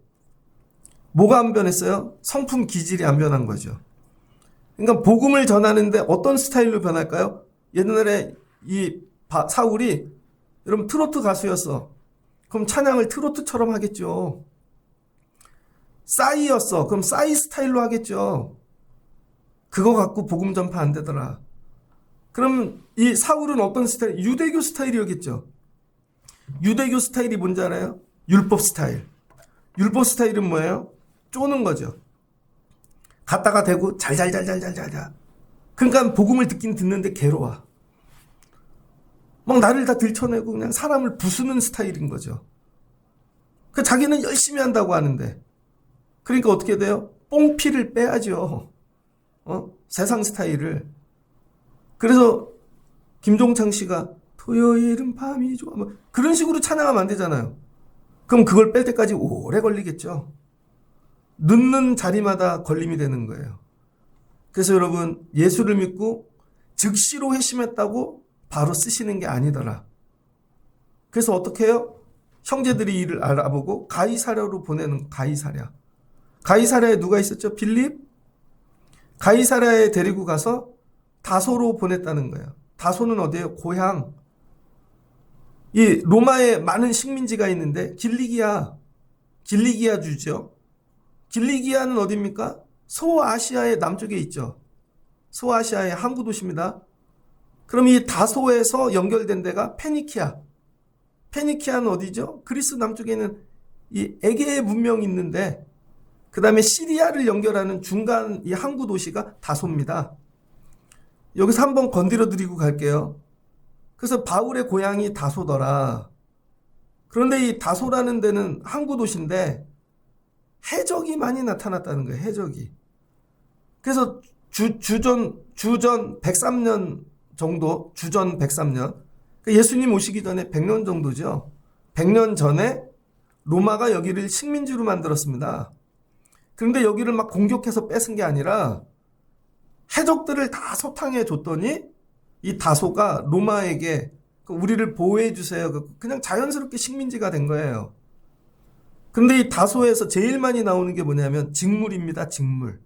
뭐가 안 변했어요? 성품 기질이 안 변한 거죠. 그러니까 복음을 전하는데 어떤 스타일로 변할까요? 옛날에 이 사울이 여러분 트로트 가수였어. 그럼 찬양을 트로트처럼 하겠죠. 싸이였어. 그럼 싸이 스타일로 하겠죠. 그거 갖고 복음 전파 안 되더라. 그럼 이 사울은 어떤 스타일? 유대교 스타일이었겠죠. 유대교 스타일이 뭔지 알아요? 율법 스타일. 율법 스타일은 뭐예요? 쪼는 거죠. 갖다가 대고 잘잘잘잘잘잘. 그러니까 복음을 듣긴 듣는데 괴로워. 막 나를 다 들춰내고 그냥 사람을 부수는 스타일인 거죠. 그 자기는 열심히 한다고 하는데. 그러니까 어떻게 돼요? 뽕피를 빼야죠. 세상 스타일을. 그래서 김종창 씨가 토요일은 밤이 좋아. 뭐 그런 식으로 찬양하면 안 되잖아요. 그럼 그걸 뺄 때까지 오래 걸리겠죠. 늦는 자리마다 걸림이 되는 거예요. 그래서 여러분, 예수를 믿고 즉시로 회심했다고 바로 쓰시는 게 아니더라. 그래서 어떻게 해요? 형제들이 이를 알아보고 가이사랴로 보내는 가이사랴. 가이사랴에 누가 있었죠? 빌립? 가이사랴에 데리고 가서 다소로 보냈다는 거예요. 다소는 어디예요? 고향. 이 로마에 많은 식민지가 있는데 길리기아 주죠. 길리기아는 어디입니까? 소아시아의 남쪽에 있죠. 소아시아의 항구 도시입니다. 그럼 이 다소에서 연결된 데가 페니키아. 페니키아는 어디죠? 그리스 남쪽에 있는 이 에게의 문명이 있는데 그 다음에 시리아를 연결하는 중간 이 항구 도시가 다소입니다. 여기서 한번 건드려 드리고 갈게요. 그래서 바울의 고향이 다소더라. 그런데 이 다소라는 데는 항구 도시인데 해적이 많이 나타났다는 거예요. 해적이. 그래서 주전 103년 정도, 주전 103년. 예수님 오시기 전에 100년 정도죠. 100년 전에 로마가 여기를 식민지로 만들었습니다. 그런데 여기를 막 공격해서 뺏은 게 아니라 해적들을 다 소탕해 줬더니 이 다소가 로마에게 우리를 보호해 주세요. 그냥 자연스럽게 식민지가 된 거예요. 근데 이 다소에서 제일 많이 나오는 게 뭐냐면 직물입니다. 직물.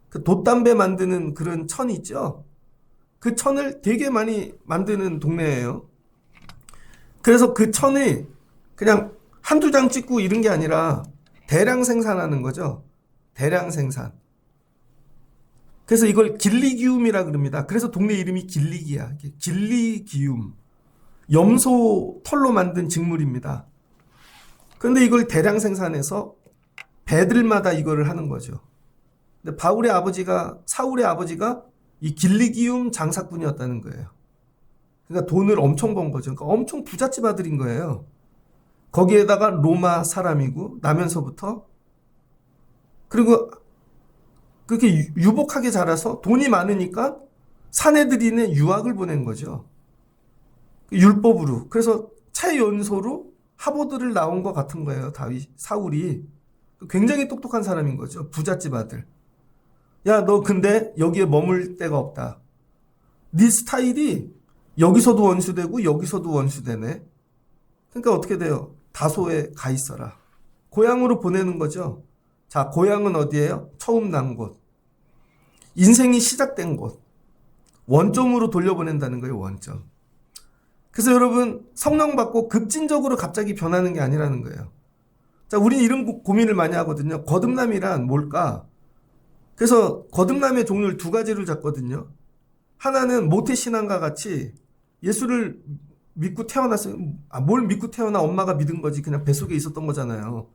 그 돛담배 만드는 그런 천 있죠. 그 천을 되게 많이 만드는 동네예요. 그래서 그 천이 그냥 한두 장 찍고 이런 게 아니라 대량 생산하는 거죠. 대량 생산. 그래서 이걸 길리기움이라 그럽니다. 그래서 동네 이름이 길리기야. 길리기움. 염소 털로 만든 직물입니다. 그런데 이걸 대량 생산해서 배들마다 이거를 하는 거죠. 근데 사울의 아버지가 이 길리기움 장사꾼이었다는 거예요. 그러니까 돈을 엄청 번 거죠. 그러니까 엄청 부잣집 아들인 거예요. 거기에다가 로마 사람이고 나면서부터 그리고 그렇게 유복하게 자라서 돈이 많으니까 사내들이는 유학을 보낸 거죠. 율법으로. 그래서 최연소로 하버드를 나온 것 같은 거예요. 사울이. 굉장히 똑똑한 사람인 거죠. 부잣집 아들. 야, 너 근데 여기에 머물 데가 없다. 네 스타일이 여기서도 원수되고 여기서도 원수되네. 그러니까 어떻게 돼요? 다소에 가 있어라. 고향으로 보내는 거죠. 자, 고향은 어디예요? 처음 난 곳. 인생이 시작된 곳. 원점으로 돌려보낸다는 거예요. 원점. 그래서 여러분 성령 받고 급진적으로 갑자기 변하는 게 아니라는 거예요. 자, 우린 이런 고민을 많이 하거든요. 거듭남이란 뭘까? 그래서 거듭남의 종류를 두 가지를 잡거든요. 하나는 모태신앙과 같이 예수를 믿고 태어났어요. 뭘 믿고 태어나 엄마가 믿은 거지. 그냥 뱃속에 있었던 거잖아요.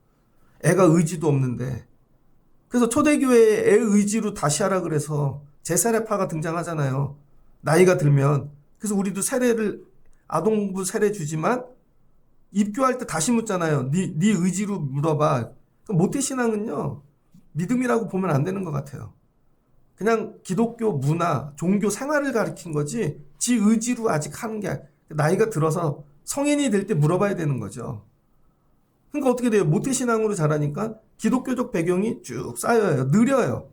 애가 의지도 없는데. 그래서 초대교회에 애 의지로 다시 하라 그래서 제사례파가 등장하잖아요. 나이가 들면. 그래서 우리도 아동부 세례 주지만 입교할 때 다시 묻잖아요. 네 의지로 물어봐. 모태신앙은요. 믿음이라고 보면 안 되는 것 같아요. 그냥 기독교 문화, 종교 생활을 가르친 거지 지 의지로 아직 하는 게 나이가 들어서 성인이 될 때 물어봐야 되는 거죠. 그러니까 어떻게 돼요? 모태신앙으로 자라니까 기독교적 배경이 쭉 쌓여요. 느려요.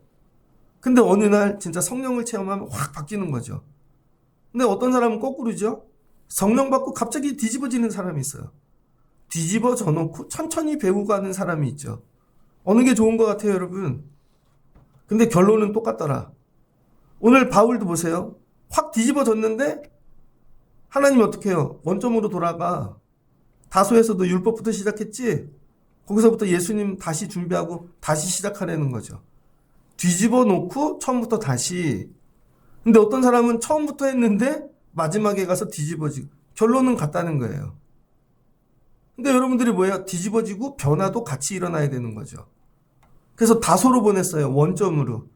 근데 어느 날 진짜 성령을 체험하면 확 바뀌는 거죠. 근데 어떤 사람은 거꾸로죠. 성령 받고 갑자기 뒤집어지는 사람이 있어요. 뒤집어져 놓고 천천히 배우고 가는 사람이 있죠. 어느 게 좋은 것 같아요, 여러분? 근데 결론은 똑같더라. 오늘 바울도 보세요. 확 뒤집어졌는데 하나님이 어떻게 해요? 원점으로 돌아가. 다소에서도 율법부터 시작했지? 거기서부터 예수님 다시 준비하고 다시 시작하려는 거죠. 뒤집어 놓고 처음부터 다시. 근데 어떤 사람은 처음부터 했는데 마지막에 가서 뒤집어지고. 결론은 같다는 거예요. 근데 여러분들이 뭐예요? 뒤집어지고 변화도 같이 일어나야 되는 거죠. 그래서 다소로 보냈어요. 원점으로.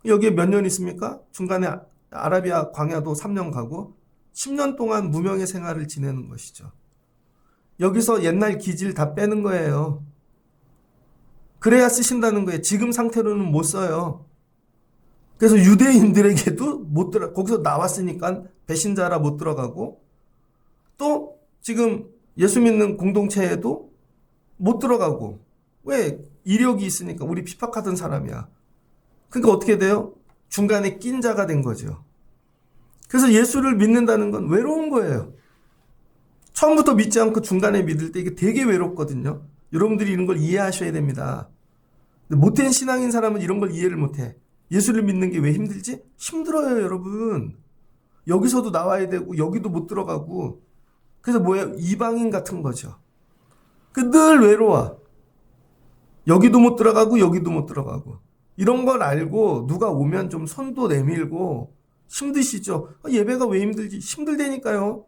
여기에 몇 년 있습니까? 중간에 아라비아 광야도 3년 가고 10년 동안 무명의 생활을 지내는 것이죠. 여기서 옛날 기질 다 빼는 거예요. 그래야 쓰신다는 거예요. 지금 상태로는 못 써요. 그래서 유대인들에게도 못 거기서 나왔으니까 배신자라 못 들어가고 또 지금 예수 믿는 공동체에도 못 들어가고 왜? 이력이 있으니까 우리 핍박하던 사람이야. 그러니까 어떻게 돼요? 중간에 낀 자가 된 거죠. 그래서 예수를 믿는다는 건 외로운 거예요. 처음부터 믿지 않고 중간에 믿을 때 이게 되게 외롭거든요. 여러분들이 이런 걸 이해하셔야 됩니다. 못된 신앙인 사람은 이런 걸 이해를 못해. 예수를 믿는 게 왜 힘들지? 힘들어요, 여러분. 여기서도 나와야 되고 여기도 못 들어가고. 그래서 뭐예요? 이방인 같은 거죠. 늘 외로워. 여기도 못 들어가고 여기도 못 들어가고. 이런 걸 알고 누가 오면 좀 손도 내밀고 힘드시죠? 예배가 왜 힘들지? 힘들다니까요.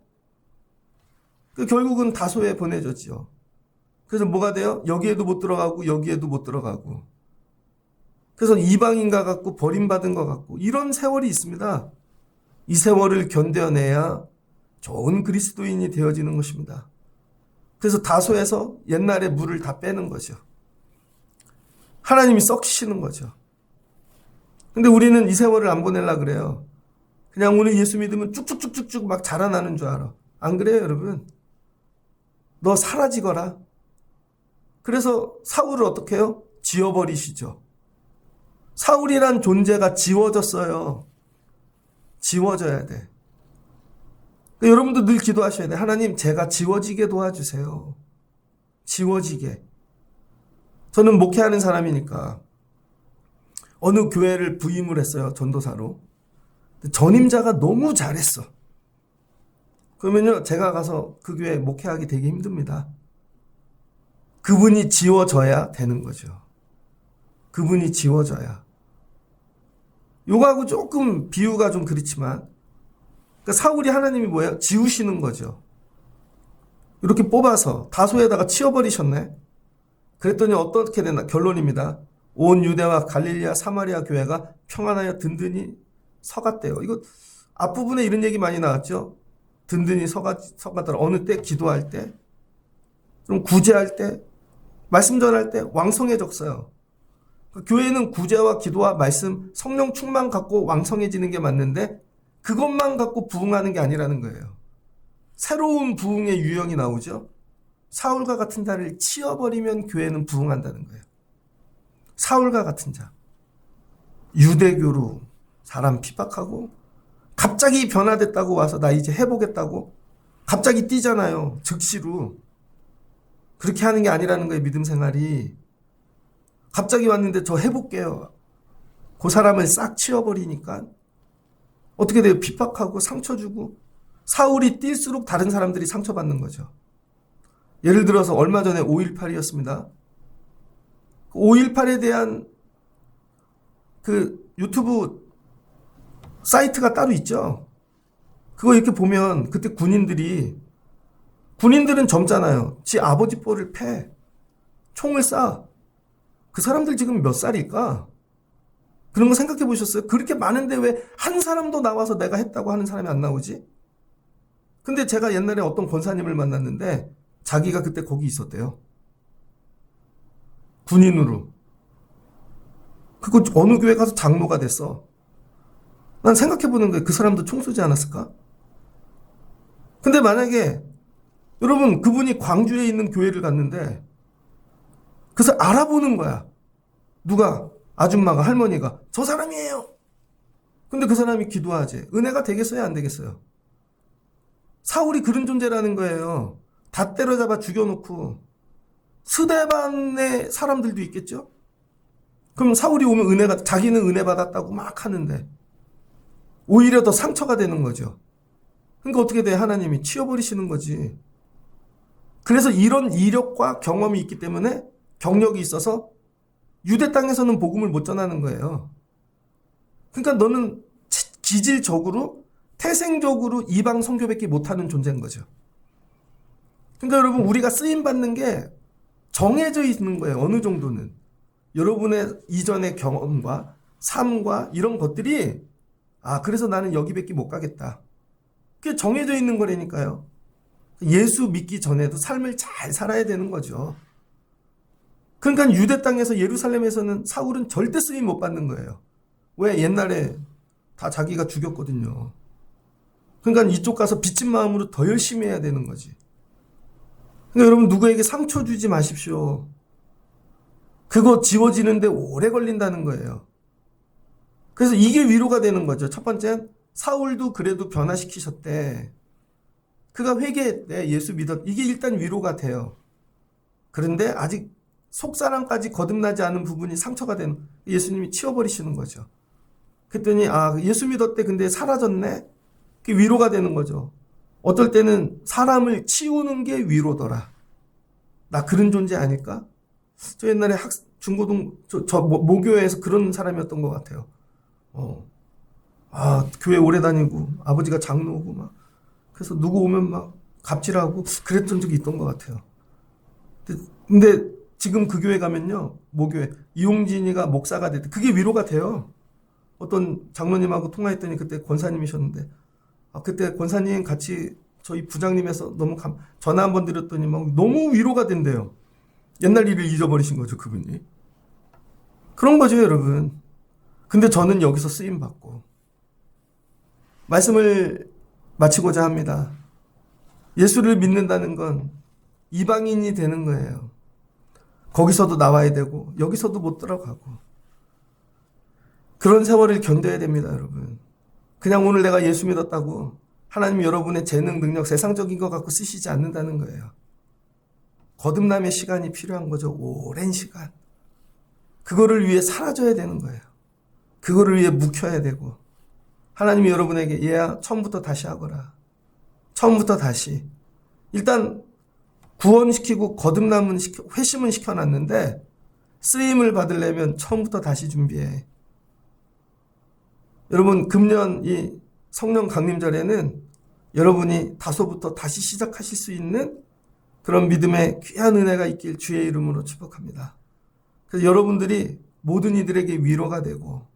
결국은 다소에 보내졌죠. 그래서 뭐가 돼요? 여기에도 못 들어가고 여기에도 못 들어가고. 그래서 이방인과 같고 버림받은 것 같고 이런 세월이 있습니다. 이 세월을 견뎌내야 좋은 그리스도인이 되어지는 것입니다. 그래서 다소에서 옛날의 물을 다 빼는 거죠. 하나님이 썩히시는 거죠. 근데 우리는 이 세월을 안 보내려고 그래요. 그냥 오늘 예수 믿으면 쭉쭉쭉쭉쭉 막 자라나는 줄 알아. 안 그래요, 여러분? 너 사라지거라. 그래서 사울을 어떻게 해요? 지워버리시죠. 사울이란 존재가 지워졌어요. 지워져야 돼. 그러니까 여러분도 늘 기도하셔야 돼. 하나님, 제가 지워지게 도와주세요. 지워지게. 저는 목회하는 사람이니까 어느 교회를 부임을 했어요. 전도사로. 전임자가 너무 잘했어. 그러면요, 제가 가서 그 교회 목회하기 되게 힘듭니다. 그분이 지워져야 되는 거죠. 그분이 지워져야. 요거하고 조금 비유가 좀 그렇지만, 그러니까 사울이 하나님이 뭐예요? 지우시는 거죠. 이렇게 뽑아서 다소에다가 치워버리셨네. 그랬더니 어떻게 되나? 결론입니다. 온 유대와 갈릴리아 사마리아 교회가 평안하여 든든히 서갔대요. 이거 앞부분에 이런 얘기 많이 나왔죠. 든든히 서가더라. 어느 때? 기도할 때. 그럼 구제할 때, 말씀 전할 때 왕성해졌어요. 교회는 구제와 기도와 말씀, 성령 충만 갖고 왕성해지는 게 맞는데 그것만 갖고 부흥하는 게 아니라는 거예요. 새로운 부흥의 유형이 나오죠. 사울과 같은 자를 치워버리면 교회는 부흥한다는 거예요. 사울과 같은 자. 유대교로 사람 핍박하고 갑자기 변화됐다고 와서 나 이제 해보겠다고 갑자기 뛰잖아요. 즉시로. 그렇게 하는 게 아니라는 거예요. 믿음 생활이. 갑자기 왔는데 저 해볼게요. 그 사람을 싹 치워버리니까 어떻게 돼요? 핍박하고 상처 주고 사울이 뛸수록 다른 사람들이 상처받는 거죠. 예를 들어서 얼마 전에 5.18이었습니다. 5.18에 대한 그 유튜브 사이트가 따로 있죠. 그거 이렇게 보면 그때 군인들은 젊잖아요. 지 아버지 뻘을 패. 총을 쏴. 그 사람들 지금 몇 살일까? 그런 거 생각해 보셨어요? 그렇게 많은데 왜 한 사람도 나와서 내가 했다고 하는 사람이 안 나오지? 근데 제가 옛날에 어떤 권사님을 만났는데 자기가 그때 거기 있었대요. 군인으로. 그거 어느 교회 가서 장로가 됐어. 난 생각해 보는 거예요. 그 사람도 총 쏘지 않았을까? 근데 만약에 여러분 그분이 광주에 있는 교회를 갔는데 그래서 알아보는 거야. 누가? 아줌마가, 할머니가 저 사람이에요. 근데 그 사람이 기도하지. 은혜가 되겠어요? 안 되겠어요? 사울이 그런 존재라는 거예요. 다 때려잡아 죽여놓고 스데반의 사람들도 있겠죠? 그럼 사울이 오면 은혜가, 자기는 은혜 받았다고 막 하는데 오히려 더 상처가 되는 거죠. 그러니까 어떻게 돼? 하나님이 치워버리시는 거지. 그래서 이런 이력과 경험이 있기 때문에 경력이 있어서 유대 땅에서는 복음을 못 전하는 거예요. 그러니까 너는 기질적으로 태생적으로 이방 선교밖에 못하는 존재인 거죠. 그러니까 여러분 우리가 쓰임받는 게 정해져 있는 거예요. 어느 정도는. 여러분의 이전의 경험과 삶과 이런 것들이 그래서 나는 여기밖에 못 가겠다. 그게 정해져 있는 거라니까요. 예수 믿기 전에도 삶을 잘 살아야 되는 거죠. 그러니까 유대 땅에서 예루살렘에서는 사울은 절대 쓰임 못 받는 거예요. 왜? 옛날에 다 자기가 죽였거든요. 그러니까 이쪽 가서 빚진 마음으로 더 열심히 해야 되는 거지. 그러니까 여러분 누구에게 상처 주지 마십시오. 그거 지워지는데 오래 걸린다는 거예요. 그래서 이게 위로가 되는 거죠. 첫 번째, 사울도 그래도 변화시키셨대. 그가 회개했대. 예수 믿었. 이게 일단 위로가 돼요. 그런데 아직 속사람까지 거듭나지 않은 부분이 상처가 되는, 예수님이 치워버리시는 거죠. 그랬더니 예수 믿었대. 근데 사라졌네. 그게 위로가 되는 거죠. 어떨 때는 사람을 치우는 게 위로더라. 나 그런 존재 아닐까? 저 옛날에 중고등 모교회에서 그런 사람이었던 것 같아요. 교회 오래 다니고 아버지가 장로고 막 그래서 누구 오면 막 갑질하고 그랬던 적이 있던 것 같아요. 근데 지금 그 교회 가면요, 모교회 이용진이가 목사가 됐대. 그게 위로가 돼요. 어떤 장로님하고 통화했더니 그때 권사님이셨는데 그때 권사님 같이 저희 부장님에서 너무 전화 한번 드렸더니 막 너무 위로가 된대요. 옛날 일을 잊어버리신 거죠, 그분이. 그런 거죠, 여러분. 근데 저는 여기서 쓰임 받고 말씀을 마치고자 합니다. 예수를 믿는다는 건 이방인이 되는 거예요. 거기서도 나와야 되고 여기서도 못 들어가고 그런 세월을 견뎌야 됩니다, 여러분. 그냥 오늘 내가 예수 믿었다고 하나님이 여러분의 재능, 능력, 세상적인 것 갖고 쓰시지 않는다는 거예요. 거듭남의 시간이 필요한 거죠. 오랜 시간. 그거를 위해 사라져야 되는 거예요. 그거를 위해 묵혀야 되고 하나님이 여러분에게 얘야 처음부터 다시 하거라. 처음부터 다시. 일단 구원시키고 거듭남은 회심은 시켜놨는데 쓰임을 받으려면 처음부터 다시 준비해. 여러분 금년 이 성령 강림절에는 여러분이 다소부터 다시 시작하실 수 있는 그런 믿음의 귀한 은혜가 있길 주의 이름으로 축복합니다. 그래서 여러분들이 모든 이들에게 위로가 되고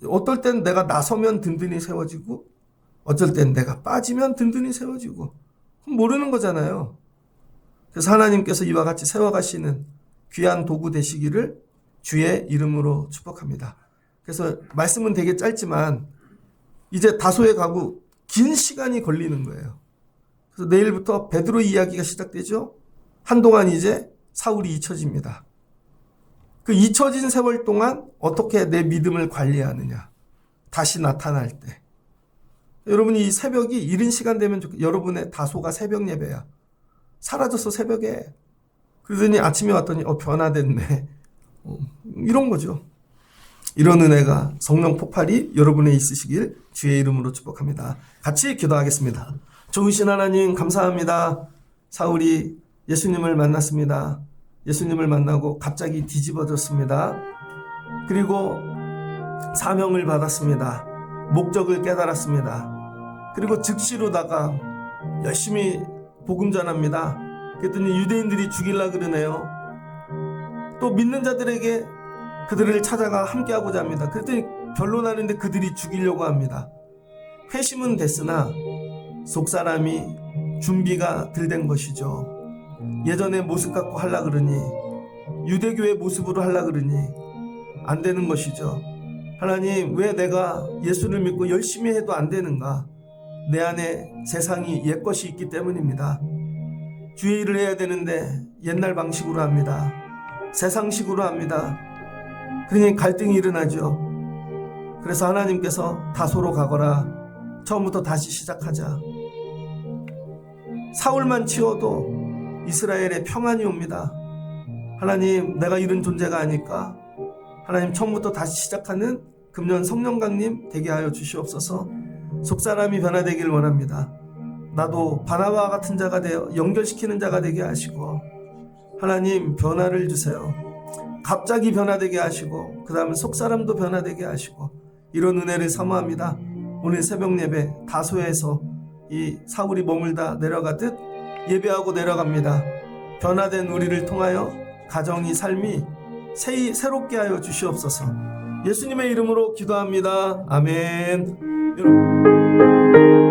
어떨 땐 내가 나서면 든든히 세워지고 어쩔 땐 내가 빠지면 든든히 세워지고 모르는 거잖아요. 그래서 하나님께서 이와 같이 세워가시는 귀한 도구 되시기를 주의 이름으로 축복합니다. 그래서 말씀은 되게 짧지만 이제 다소에 가고 긴 시간이 걸리는 거예요. 그래서 내일부터 베드로 이야기가 시작되죠. 한동안 이제 사울이 잊혀집니다. 그 잊혀진 세월 동안 어떻게 내 믿음을 관리하느냐. 다시 나타날 때. 여러분이 이 새벽이 이른 시간 되면 여러분의 다소가 새벽 예배야. 사라졌어, 새벽에. 그러더니 아침에 왔더니 변화됐네. 이런 거죠. 이런 은혜가 성령 폭발이 여러분에 있으시길 주의 이름으로 축복합니다. 같이 기도하겠습니다. 좋으신 하나님 감사합니다. 사울이 예수님을 만났습니다. 예수님을 만나고 갑자기 뒤집어졌습니다. 그리고 사명을 받았습니다. 목적을 깨달았습니다. 그리고 즉시로다가 열심히 복음 전합니다. 그랬더니 유대인들이 죽이려 그러네요. 또 믿는 자들에게 그들을 찾아가 함께하고자 합니다. 그랬더니 변론하는데 그들이 죽이려고 합니다. 회심은 됐으나 속사람이 준비가 덜 된 것이죠. 예전의 모습 갖고 하려 그러니, 유대교의 모습으로 하려 그러니 안 되는 것이죠. 하나님, 왜 내가 예수를 믿고 열심히 해도 안 되는가? 내 안에 세상이 옛것이 있기 때문입니다. 주의 일을 해야 되는데 옛날 방식으로 합니다. 세상식으로 합니다. 그러니 갈등이 일어나죠. 그래서 하나님께서 다소로 가거라, 처음부터 다시 시작하자. 사울만 치워도 이스라엘에 평안이 옵니다. 하나님, 내가 이런 존재가 아닐까? 하나님, 처음부터 다시 시작하는 금년 성령강림 되게 하여 주시옵소서. 속사람이 변화되길 원합니다. 나도 바나바와 같은 자가 되어 연결시키는 자가 되게 하시고, 하나님 변화를 주세요. 갑자기 변화되게 하시고, 그 다음에 속사람도 변화되게 하시고, 이런 은혜를 사모합니다. 오늘 새벽 예배 다소에서 이 사울이 머물다 내려가듯 예배하고 내려갑니다. 변화된 우리를 통하여 가정이, 삶이 새롭게 하여 주시옵소서. 예수님의 이름으로 기도합니다. 아멘. 여러분.